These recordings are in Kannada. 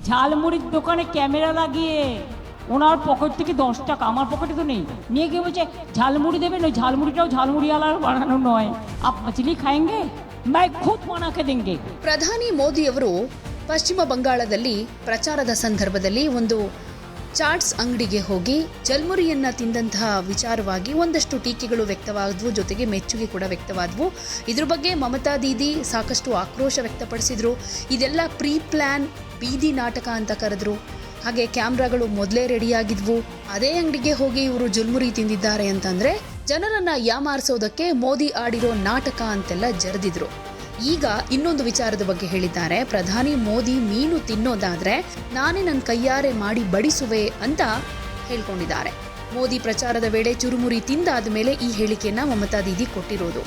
ঝালমুড়ির দোকানে ক্যামেরা লাগিয়ে ওনার পকেট থেকে 10 টাকা, আমার পকেটে তো নেই, নিয়ে গিয়ে বলছে ঝালমুড়ি দেবেন, ওই ঝালমুড়িটাও ঝালমುಡಿಯಾಲಾর বানানো নয়, আপ ಮछली खाएंगे मैं खुद बना के देंगे। ಪ್ರಧಾನಿ ಮೋದಿ ಅವರು ಪಶ್ಚಿಮ ಬಂಗಾಳದಲ್ಲಿ ಪ್ರಚಾರದ ಸಂದರ್ಭದಲ್ಲಿ ಒಂದು ಚಾಟ್ಸ್ ಅಂಗಡಿಗೆ ಹೋಗಿ ಜಲ್ಮುರಿಯನ್ನ ತಿಂದಂತಹ ವಿಚಾರವಾಗಿ ಒಂದಷ್ಟು ಟೀಕೆಗಳು ವ್ಯಕ್ತವಾದವು, ಜೊತೆಗೆ ಮೆಚ್ಚುಗೆ ಕೂಡ ವ್ಯಕ್ತವಾದವು. ಇದ್ರ ಬಗ್ಗೆ ಮಮತಾ ದೀದಿ ಸಾಕಷ್ಟು ಆಕ್ರೋಶ ವ್ಯಕ್ತಪಡಿಸಿದ್ರು. ಇದೆಲ್ಲ ಪ್ರೀ ಪ್ಲಾನ್ ಬೀದಿ ನಾಟಕ ಅಂತ ಕರೆದ್ರು. ಹಾಗೆ ಕ್ಯಾಮ್ರಾಗಳು ಮೊದಲೇ ರೆಡಿಯಾಗಿದ್ವು. ಅದೇ ಅಂಗಡಿಗೆ ಹೋಗಿ ಇವರು ಜುಲ್ಮುರಿ ತಿಂದಿದ್ದಾರೆ ಅಂತಂದ್ರೆ ಜನರನ್ನ ಯಾಮಾರಿಸೋದಕ್ಕೆ ಮೋದಿ ಆಡಿರೋ ನಾಟಕ ಅಂತೆಲ್ಲ ಜರೆದಿದ್ರು. ಈಗ ಇನ್ನೊಂದು ವಿಚಾರದ ಬಗ್ಗೆ ಹೇಳಿದ್ದಾರೆ. ಪ್ರಧಾನಿ ಮೋದಿ ಮೀನು ತಿನ್ನೋದಾದ್ರೆ ನಾನೇ ನನ್ನ ಕೈಯಾರೆ ಮಾಡಿ ಬಡಿಸುವೆ ಅಂತ ಹೇಳ್ಕೊಂಡಿದ್ದಾರೆ. ಮೋದಿ ಪ್ರಚಾರದ ವೇಳೆ ಚುರುಮುರಿ ತಿಂದಾದ ಮೇಲೆ ಈ ಹೇಳಿಕೆಯನ್ನ ಮಮತಾ ದೀದಿ ಕೊಟ್ಟಿರೋದು.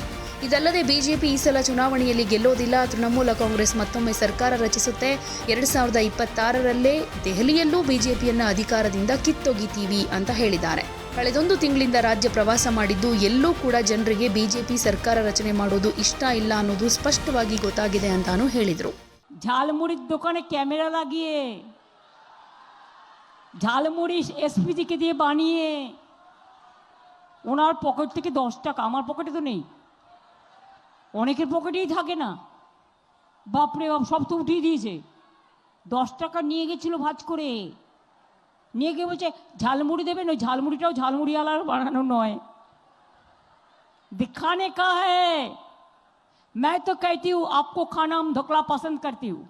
ಇದಲ್ಲದೆ ಬಿಜೆಪಿ ಈ ಸಲ ಚುನಾವಣೆಯಲ್ಲಿ ಗೆಲ್ಲೋದಿಲ್ಲ, ತೃಣಮೂಲ ಕಾಂಗ್ರೆಸ್ ಮತ್ತೊಮ್ಮೆ ಸರ್ಕಾರ ರಚಿಸುತ್ತೆ, 2026ರಲ್ಲೇ ದೆಹಲಿಯಲ್ಲೂ ಬಿಜೆಪಿಯನ್ನ ಅಧಿಕಾರದಿಂದ ಕಿತ್ತೊಗಿತೀವಿ ಅಂತ ಹೇಳಿದ್ದಾರೆ. ಕಳೆದೊಂದು ತಿಂಗಳಿಂದ ರಾಜ್ಯ ಪ್ರವಾಸ ಮಾಡಿದ್ದು ಎಲ್ಲೂ ಕೂಡ ಜನರಿಗೆ ಬಿಜೆಪಿ ಸರ್ಕಾರ ರಚನೆ ಮಾಡೋದು ಇಷ್ಟ ಇಲ್ಲ ಅನ್ನೋದು ಸ್ಪಷ್ಟವಾಗಿ ಗೊತ್ತಾಗಿದೆ ಅಂತಾನು ಹೇಳಿದ್ರು. ঝালমুড়ির দোকানে ক্যামেরা লাগিয়ে ঝালমুড়ি এসপিজিকে দিয়ে বানিয়ে ওনার পকেট থেকে 10 টাকা, আমার পকেটে তো নেই, অনেকের পকেটেই থাকে না, বাপরে বাপ সব তো উঠিয়ে দিয়েছে। 10 টাকা নিয়ে গেছিল ভাজ করে, নিয়ে গিয়ে বলছে ঝালমুড়ি দেবেন, ওই ঝালমুড়িটাও ঝালমুড়িয়ালার বানানো নয়, दिखाने का है। मैं तो कहती हूँ आपको खाना हम ढोकला पसंद करती हूँ,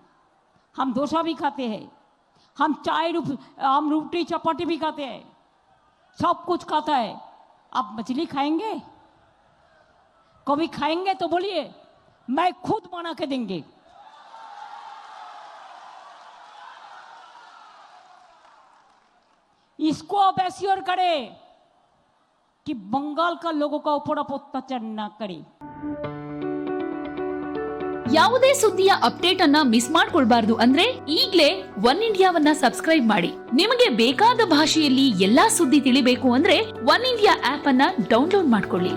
हम डोसा भी खाते हैं, हम हम रोटी चपाती भी खाते हैं, सब कुछ खाता है। आप मछली खाएंगे, कभी खाएंगे तो बोलिए, मैं खुद बना के देंगे। इसको आप एश्योर करें कि बंगाल का लोगों का ऊपर आप अत्याचार न करें। ಯಾವುದೇ ಸುದ್ದಿಯ ಅಪ್ಡೇಟ್ ಅನ್ನ ಮಿಸ್ ಮಾಡ್ಕೊಳ್ಬಾರ್ದು ಅಂದ್ರೆ ಈಗ್ಲೇ ಒನ್ ಇಂಡಿಯಾವನ್ನ ಸಬ್ಸ್ಕ್ರೈಬ್ ಮಾಡಿ. ನಿಮಗೆ ಬೇಕಾದ ಭಾಷೆಯಲ್ಲಿ ಎಲ್ಲಾ ಸುದ್ದಿ ತಿಳಿಬೇಕು ಅಂದ್ರೆ ಒನ್ ಇಂಡಿಯಾ ಆಪ್ ಅನ್ನ ಡೌನ್ಲೋಡ್ ಮಾಡ್ಕೊಳ್ಳಿ.